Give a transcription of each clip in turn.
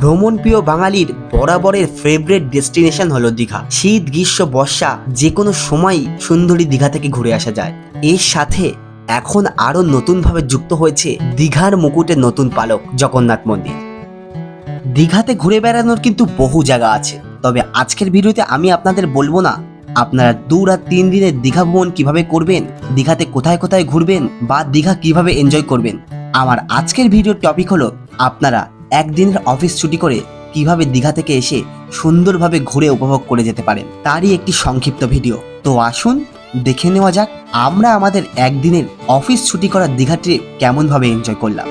ভ্রমণ প্রিয় বাঙালির বরাবরের ফেভারিট ডেস্টিনেশন হলো দীঘা। শীত গ্রীষ্ম বর্ষা যে কোনো সময় সুন্দরী দীঘা থেকে ঘুরে আসা যায়। এর সাথে এখন আরো নতুনভাবে যুক্ত হয়েছে দীঘার মুকুটের নতুন পালক জগন্নাথ মন্দির। দীঘাতে ঘুরে বেড়ানোর কিন্তু বহু জায়গা আছে, তবে আজকের ভিডিওতে আমি আপনাদের বলবো না আপনারা 2 আর 3 দিনের দীঘা ভ্রমণ কিভাবে করবেন, দীঘাতে কোথায় কোথায় ঘুরবেন বা দীঘা কিভাবে এনজয় করবেন। আমার আজকের ভিডিওর টপিক হলো আপনারা একদিনের অফিস ছুটি করে কিভাবে দীঘা থেকে এসে সুন্দরভাবে ঘুরে উপভোগ করে যেতে পারেন, তারই একটি সংক্ষিপ্ত ভিডিও। তো আসুন দেখে নেওয়া যাক আমরা আমাদের একদিনের অফিস ছুটি করা দীঘা ট্রিপ কেমনভাবে এনজয় করলাম।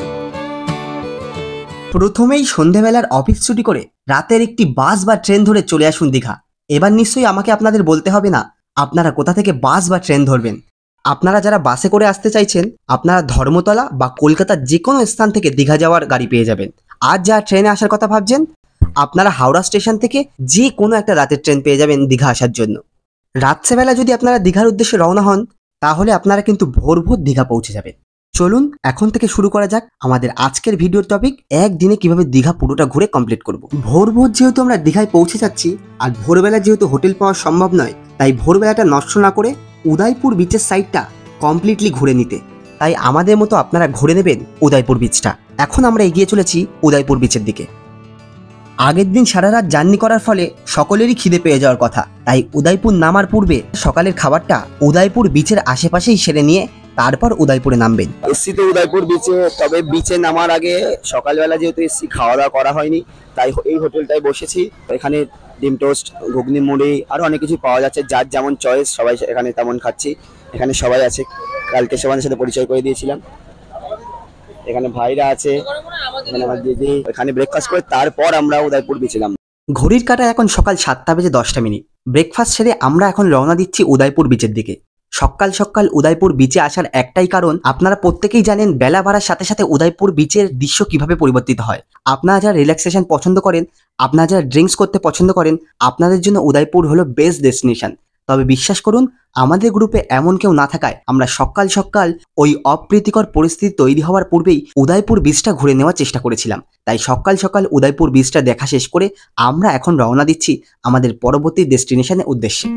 প্রথমেই সন্ধেবেলার অফিস ছুটি করে রাতের একটি বাস বা ট্রেন ধরে চলে আসুন দীঘা। এবার নিশ্চয়ই আমাকে আপনাদের বলতে হবে না আপনারা কোথা থেকে বাস বা ট্রেন ধরবেন। আপনারা যারা বাসে করে আসতে চাইছেন আপনারা ধর্মতলা বা কলকাতার যে কোনো স্থান থেকে দীঘা যাওয়ার গাড়ি পেয়ে যাবেন। আর যা ট্রেনে আসার কথা ভাবছেন আপনারা হাওড়া স্টেশন থেকে যে কোনো একটা রাতের ট্রেন পেয়ে যাবেন দীঘা আসার জন্য। রাত্রেবেলা যদি আপনারা দীঘার উদ্দেশ্যে রওনা হন তাহলে আপনারা কিন্তু ভোর ভোর দীঘা পৌঁছে যাবেন। চলুন এখন থেকে শুরু করা যাক আমাদের আজকের ভিডিওর টপিক, একদিনে কিভাবে দীঘা পুরোটা ঘুরে কমপ্লিট করব। ভোর ভোর যেহেতু আমরা দীঘায় পৌঁছে যাচ্ছি আর ভোরবেলা যেহেতু হোটেল পাওয়া সম্ভব নয়, তাই ভোরবেলাটা নষ্ট না করে উদয়পুর বিচের সাইডটা কমপ্লিটলি ঘুরে নিতে, তাই আমাদের মতো আপনারা ঘুরে নেবেন উদয়পুর বিচটা। এখন আমরা এগিয়ে চলেছি উদয়পুর বিচের দিকে। আগের দিন সারা রাত জার্নি করার ফলে সকলেরই খিদে পেয়ে যাওয়ার কথা, তাই উদয়পুর নামার পূর্বে সকালের খাবারটা উদয়পুর বিচের আশেপাশেই সেরে নিয়ে তারপর উদয়পুরে নামবেন। এসছি তো উদয়পুর বিচে, তবে বিচে নামার আগে সকালবেলা যেহেতু এসছি খাওয়া দাওয়া করা হয়নি, তাই এই হোটেলটায় বসেছি। এখানে ডিম টোস্ট, ঘুগনি, মুড়ি আরো অনেক কিছু পাওয়া যাচ্ছে, যার যেমন চয়েস সবাই এখানে তেমন খাচ্ছি। এখানে সবাই আছে, কালকে সবার সাথে পরিচয় করে দিয়েছিলাম। এখানে ভাইরা আছে, এখানে আমার দিদি। এখানে ব্রেকফাস্ট করে তারপর আমরা উদয়পুর বিচে নামবো। ঘড়ির কাঁটায় এখন সকাল 7:10 ব্রেকফাস্ট সেরে আমরা এখন রওনা দিচ্ছি উদয়পুর বিচের দিকে। সকাল সকাল উদয়পুর বিচে আসার একটাই কারণ, আপনারা প্রত্যেকেই জানেন বেলা বাড়ার সাথে সাথে উদয়পুর বিচের দৃশ্য কিভাবে পরিবর্তিত হয়। আপনারা যারা রিল্যাক্সেশন পছন্দ করেন, আপনারা যারা ড্রিঙ্কস করতে পছন্দ করেন, আপনাদের জন্য উদয়পুর হলো বেস্ট ডেস্টিনেশন। তবে বিশ্বাস করুন আমাদের গ্রুপে এমন কেউ না থাকায় আমরা সকাল সকাল ওই অপ্রীতিকর পরিস্থিতি তৈরি হওয়ার পূর্বেই উদয়পুর বিচটা ঘুরে নেওয়ার চেষ্টা করেছিলাম। তাই সকাল সকাল উদয়পুর বিচটা দেখা শেষ করে আমরা এখন রওনা দিচ্ছি আমাদের পরবর্তী ডেস্টিনেশনের উদ্দেশ্যে।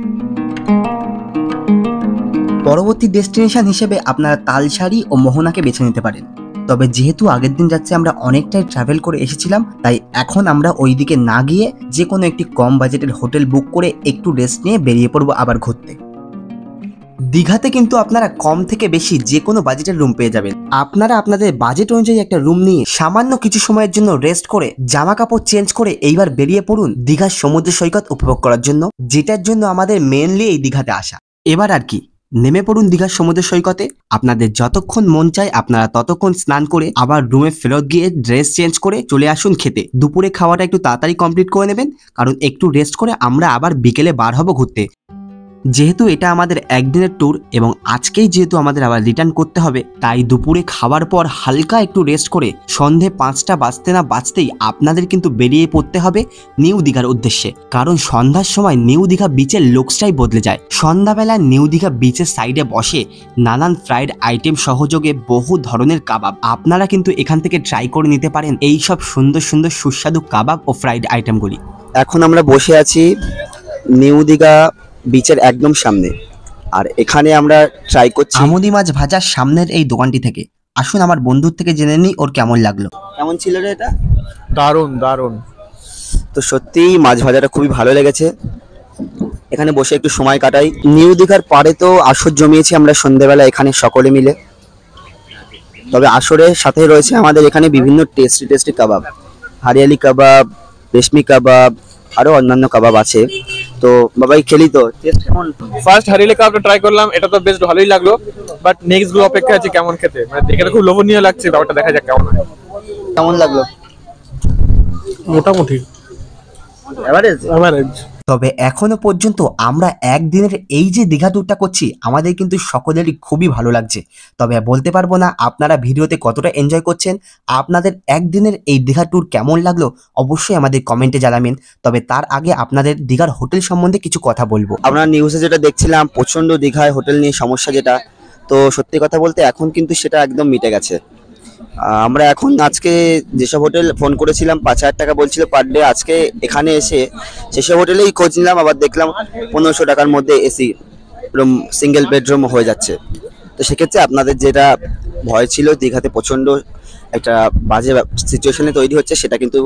পরবর্তী ডেস্টিনেশন হিসেবে আপনারা তালসারি ও মোহনাকে বেছে নিতে পারেন। তবে যেহেতু আগের দিন যাচ্ছে আমরা অনেকটাই ট্রাভেল করে এসেছিলাম, তাই এখন আমরা ওই দিকে না গিয়ে যে কোনো একটি কম বাজেটের হোটেল বুক করে একটু রেস্ট নিয়ে বেরিয়ে পড়বো আবার ঘুরতে। দীঘাতে কিন্তু আপনারা কম থেকে বেশি যে কোনো বাজেটের রুম পেয়ে যাবেন। আপনারা আপনাদের বাজেট অনুযায়ী একটা রুম নিয়ে সামান্য কিছু সময়ের জন্য রেস্ট করে জামা কাপড় চেঞ্জ করে এইবার বেরিয়ে পড়ুন দীঘার সমুদ্র সৈকত উপভোগ করার জন্য, যেটার জন্য আমাদের মেনলি এই দীঘাতে আসা। এবার আর কি নেমে পড়ুন দীঘার সমুদ্র সৈকতে। আপনাদের যতক্ষণ মন চায় আপনারা ততক্ষণ স্নান করে আবার রুমে ফেরত গিয়ে ড্রেস চেঞ্জ করে চলে আসুন খেতে। দুপুরে খাওয়াটা একটু তাড়াতাড়ি কমপ্লিট করে নেবেন, কারণ একটু রেস্ট করে আমরা আবার বিকেলে বার হব ঘুরতে। যেহেতু এটা আমাদের একদিনের ট্যুর এবং আজকেই যেহেতু আমাদের আবার রিটার্ন করতে হবে, তাই দুপুরে খাওয়ার পর হালকা একটু রেস্ট করে সন্ধে 5টা বাজতে না বাজতেই আপনাদের কিন্তু বেরিয়ে পড়তে হবে নিউ দীঘার উদ্দেশ্যে। কারণ সন্ধ্যার সময় নিউ দীঘা বিচের লুকসটাই বদলে যায়। সন্ধ্যাবেলা নিউ দীঘা বিচের সাইডে বসে নানান ফ্রাইড আইটেম সহযোগে বহু ধরনের কাবাব আপনারা কিন্তু এখান থেকে ট্রাই করে নিতে পারেন এই সব সুন্দর সুন্দর সুস্বাদু কাবাব ও ফ্রাইড আইটেমগুলি। এখন আমরা বসে আছি নিউ দীঘা বিচের একদম সামনে, আর এখানে আমরা ট্রাই করছি আমুদি মাছ ভাজার সামনের এই দোকানটি থেকে। আসুন আমার বন্ধুর থেকে জেনে নিই ওর কেমন লাগলো। কেমন ছিল রে এটা? দারুণ দারুণ। তো সত্যিই মাছ ভাজাটা খুবই ভালো লেগেছে। এখানে বসে একটু সময় কাটাই। নিউ দীঘার পাড়ে তো আসর জমিয়েছি আমরা সন্ধ্যেবেলা এখানে সকলে মিলে। তবে আসরের সাথে রয়েছে আমাদের এখানে বিভিন্ন টেস্টি টেস্টি কাবাব, হারিয়ালি কাবাব, রেশমি কাবাব, আরো অন্যান্য কাবাব আছে। তো বাবাই খেলি তো টেস্ট কেমন? ফার্স্ট হারিলে কাপটা ট্রাই করলাম, এটা তো বেশ ভালোই লাগলো, বাট নেক্সট গুলো অপেক্ষা আছে কেমন খেতে, মানে দেখে তো খুব লোভনীয় লাগছে, ব্যাপারটা দেখা যাক কেমন হয়। কেমন লাগলো? মোটামুটি এভারেজ এভারেজ। তবে এখনো পর্যন্ত আমরা একদিনের এই যে দীঘা ট্যুরটা করছি আমাদের কিন্তু সকলেরই খুবই ভালো লাগছে। তবে বলতে পারবো না আপনারা ভিডিওতে কতটা এনজয় করছেন, আপনাদের একদিনের এই দীঘা ট্যুর কেমন লাগলো অবশ্যই আমাদের কমেন্টে জানাবেন। তবে তার আগে আপনাদের দীঘার হোটেল সম্বন্ধে কিছু কথা বলবো। আমরা নিউজে যেটা দেখছিলাম প্রচন্ড দীঘায় হোটেল নিয়ে সমস্যা যেটা, তো সত্যি কথা বলতে এখন কিন্তু সেটা একদম মিটে গেছে। আমরা এখন আজকে যেসব হোটেল ফোন করেছিলাম 5,000 টাকা বলছিল পার ডে, আজকে এখানে এসে সেসব হোটেলেই খোঁজ নিলাম, আবার দেখলাম 1500 টাকার মধ্যে এসি রুম, সিঙ্গেল বেডরুম হয়ে যাচ্ছে। তো সেক্ষেত্রে আপনাদের যেটা ভয় ছিল দীঘাতে প্রচণ্ড একটা বাজে সিচুয়েশনে তৈরি হচ্ছে, সেটা কিন্তু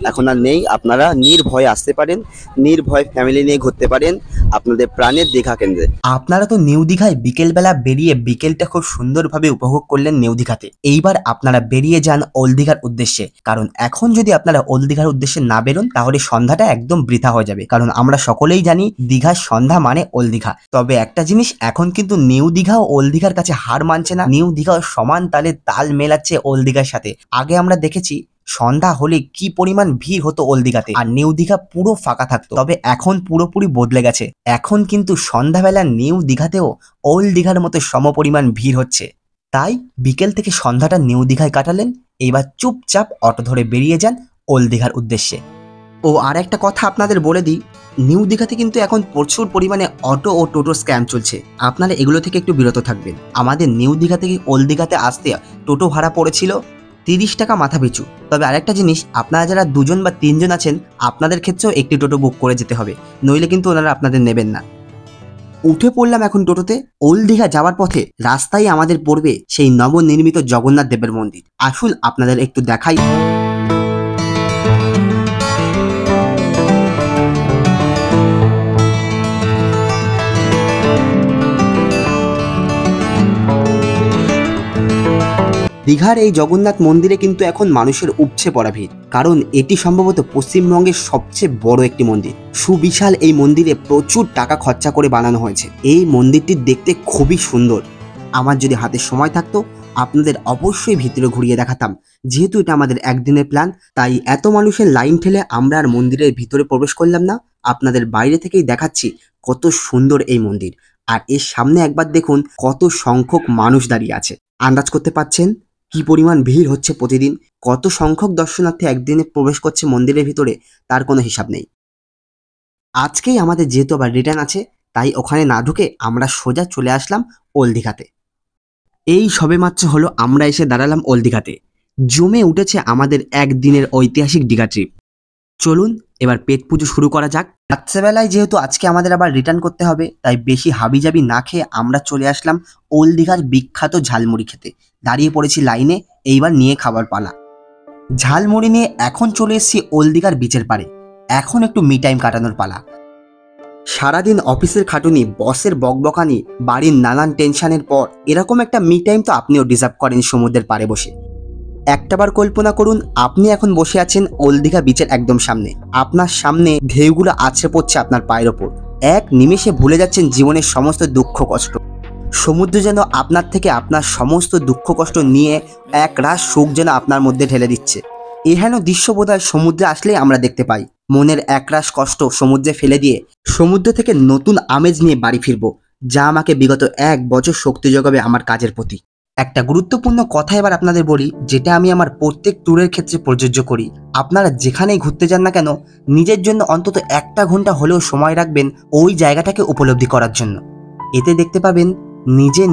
এখন আর নেই। আপনারা নির্ভয়ে আসতে পারেন, নির্ভয়ে ফ্যামিলি নিয়ে ঘুরতে পারেন আপনাদের প্রাণের দীঘা কেন্দ্রে। আপনারা তো নিউ দীঘায় বিকেলবেলা বেরিয়ে বিকেলটা খুব সুন্দরভাবে উপভোগ করলেন নিউ দীঘাতে। এইবার আপনারা বেরিয়ে যান ওল্ড দীঘার উদ্দেশ্যে, কারণ এখন যদি আপনারা ওল্ড দীঘার উদ্দেশ্যে না বেরোন তাহলে সন্ধ্যাটা একদম বৃথা হয়ে যাবে, কারণ আমরা সকলেই জানি দীঘার সন্ধ্যা মানে ওল্ড দীঘা। তবে একটা জিনিস, এখন কিন্তু নিউ দীঘা ও ওল্ড দীঘার কাছে হার মানছে না, নিউ দীঘা সমান তালে তাল মেলাচ্ছে ওল্ড দীঘার সাথে। আগে আমরা দেখেছি সন্ধ্যা হলে কি পরিমাণ ভিড় হতো ওল্ড দীঘাতে, আর নিউ দীঘা পুরো ফাঁকা থাকতো। তবে এখন পুরোপুরি বদলে গেছে, এখন কিন্তু সন্ধ্যাবেলা নিউ দীঘাতেও ওল্ড দীঘার মতো সমপরিমাণ ভিড় হচ্ছে। তাই বিকেল থেকে সন্ধ্যাটা নিউ দীঘায় কাটালেন, এবার চুপচাপ অটো ধরে বেরিয়ে যান ওল্ড দীঘার উদ্দেশ্যে। ও আর একটা কথা আপনাদের বলে দিই, নিউ দীঘাতে কিন্তু এখন প্রচুর পরিমাণে অটো ও টোটো স্ক্যাম চলছে, আপনারা এগুলো থেকে একটু বিরত থাকবেন। আমাদের নিউ দীঘা থেকে ওল্ড দীঘাতে আসতে টোটো ভাড়া পড়েছিল 30 টাকা মাথা পিছু। তবে আরেকটা জিনিস, আপনারা যারা 2 জন বা 3 জন আছেন আপনাদের ক্ষেত্রেও একটি টোটো বুক করে যেতে হবে, নইলে কিন্তু ওনারা আপনাদের নেবেন না। উঠে পড়লাম এখন টোটোতে। ওল্ড দীঘা যাওয়ার পথে রাস্তায় আমাদের পড়বে সেই নবনির্মিত জগন্নাথ দেবের মন্দির। আসুন আপনাদের একটু দেখাই। দীঘার এই জগন্নাথ মন্দিরে কিন্তু এখন মানুষের উপচে পড়া ভিড়, কারণ এটি সম্ভবত পশ্চিমবঙ্গের সবচেয়ে বড় একটি মন্দির। সুবিশাল এই মন্দিরে প্রচুর টাকা খরচা করে বানানো হয়েছে। এই মন্দিরটি দেখতে খুবই সুন্দর। আমার যদি হাতে সময় থাকতো আপনাদের অবশ্যই ভিতরে ঘুরিয়ে দেখাতাম, যেহেতু এটা আমাদের একদিনের প্ল্যান, তাই এত মানুষের লাইন ঠেলে আমরা আর মন্দিরের ভিতরে প্রবেশ করলাম না। আপনাদের বাইরে থেকেই দেখাচ্ছি কত সুন্দর এই মন্দির। আর এর সামনে একবার দেখুন কত সংখ্যক মানুষ দাঁড়িয়ে আছে। আন্দাজ করতে পারছেন কি পরিমাণ ভিড় হচ্ছে প্রতিদিন, কত সংখ্যক দর্শনার্থী একদিনে প্রবেশ করছে মন্দিরের ভিতরে, তার কোনো হিসাব নেই। আজকেই আমাদের যেহেতু আবার রিটার্ন আছে, তাই ওখানে না ঢুকে আমরা সোজা চলে আসলাম ওল্ড দীঘাতে। এই সবেমাত্র হলো আমরা এসে দাঁড়ালাম ওল্ড দীঘাতে। জমে উঠেছে আমাদের একদিনের ঐতিহাসিক দীঘা ট্রিপ। চলুন এবার পেট পুজো শুরু করা যাক। রাত্রেবেলায় যেহেতু আজকে আমাদের আবার রিটার্ন করতে হবে, তাই বেশি হাবিজাবি না খেয়ে আমরা চলে আসলাম ওল্ড দীঘার বিখ্যাত ঝালমুড়ি খেতে। দাঁড়িয়ে পড়েছি লাইনে, এইবার নিয়ে খাবার পালা। ঝালমুড়ি নিয়ে এখন চলে এসেছি ওল্ড দীঘার বিচের পাড়ে। এখন একটু মি টাইম কাটানোর পালা। সারাদিন অফিসের খাটুনি, বসের বকবকানি, বাড়ির নানান টেনশনের পর এরকম একটা মি টাইম তো আপনিও ডিজার্ভ করেন সমুদ্রের পাড়ে বসে। একটাবার কল্পনা করুন আপনি এখন বসে আছেন ওল্ড দীঘা বিচের একদম সামনে, আপনার সামনে ঢেউগুলো আছড়ে পড়ছে আপনার পায়ের ওপর। এক নিমেষে ভুলে যাচ্ছেন জীবনের সমস্ত দুঃখ কষ্ট। সমুদ্র যেন আপনার থেকে আপনার সমস্ত দুঃখ কষ্ট নিয়ে এক রাস সুখ যেন আপনার মধ্যে ঢেলে দিচ্ছে। এহেন দৃশ্য বোধহয় সমুদ্রে আসলেই আমরা দেখতে পাই। মনের একরাশ কষ্ট সমুদ্রে ফেলে দিয়ে সমুদ্র থেকে নতুন আমেজ নিয়ে বাড়ি ফিরবো, যা আমাকে বিগত 1 বছর শক্তি যোগাবে আমার কাজের প্রতি। একটা গুরুত্বপূর্ণ কথা এবার আপনাদের বলি, যেটা আমি আমার প্রত্যেক ট্যুরের ক্ষেত্রে প্রযোজ্য করি। আপনারা যেখানেই ঘুরতে যান না কেন, নিজের জন্য অন্তত 1টা ঘন্টা হলেও সময় রাখবেন ওই জায়গাটাকে উপলব্ধি করার জন্য। এতে দেখতে পাবেন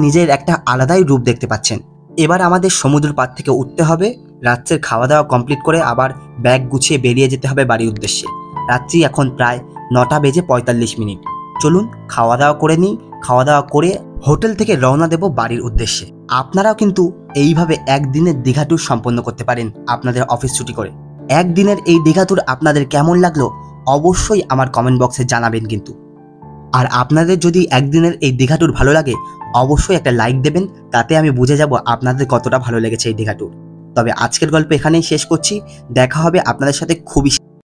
নিজের একটা আলাদাই রূপ দেখতে পাচ্ছেন। এবার আমাদের সমুদ্র পাড় থেকে উঠতে হবে, রাত্রের খাওয়া দাওয়া কমপ্লিট করে আবার ব্যাগ গুছিয়ে বেরিয়ে যেতে হবে বাড়ির উদ্দেশ্যে। রাত্রি এখন প্রায় 9টা বেজে 45 মিনিট। চলুন খাওয়া দাওয়া করে নিই, খাওয়া দাওয়া করে হোটেল থেকে রওনা দেব বাড়ির উদ্দেশ্যে। আপনারাও কিন্তু এইভাবে একদিনের দীঘা ট্যুর সম্পন্ন করতে পারেন আপনাদের অফিস ছুটি করে। একদিনের এই দীঘা ট্যুর আপনাদের কেমন লাগলো অবশ্যই আমার কমেন্ট বক্সে জানাবেন কিন্তু। আর আপনাদের যদি একদিনের এই দীঘা ট্যুর ভালো লাগে অবশ্যই একটা লাইক দেবেন, তাতে আমি বুঝে যাব আপনাদের কতটা ভালো লেগেছে এই দীঘা ট্যুর। তবে আজকের গল্প এখানেই শেষ করছি, দেখা হবে আপনাদের সাথে খুবই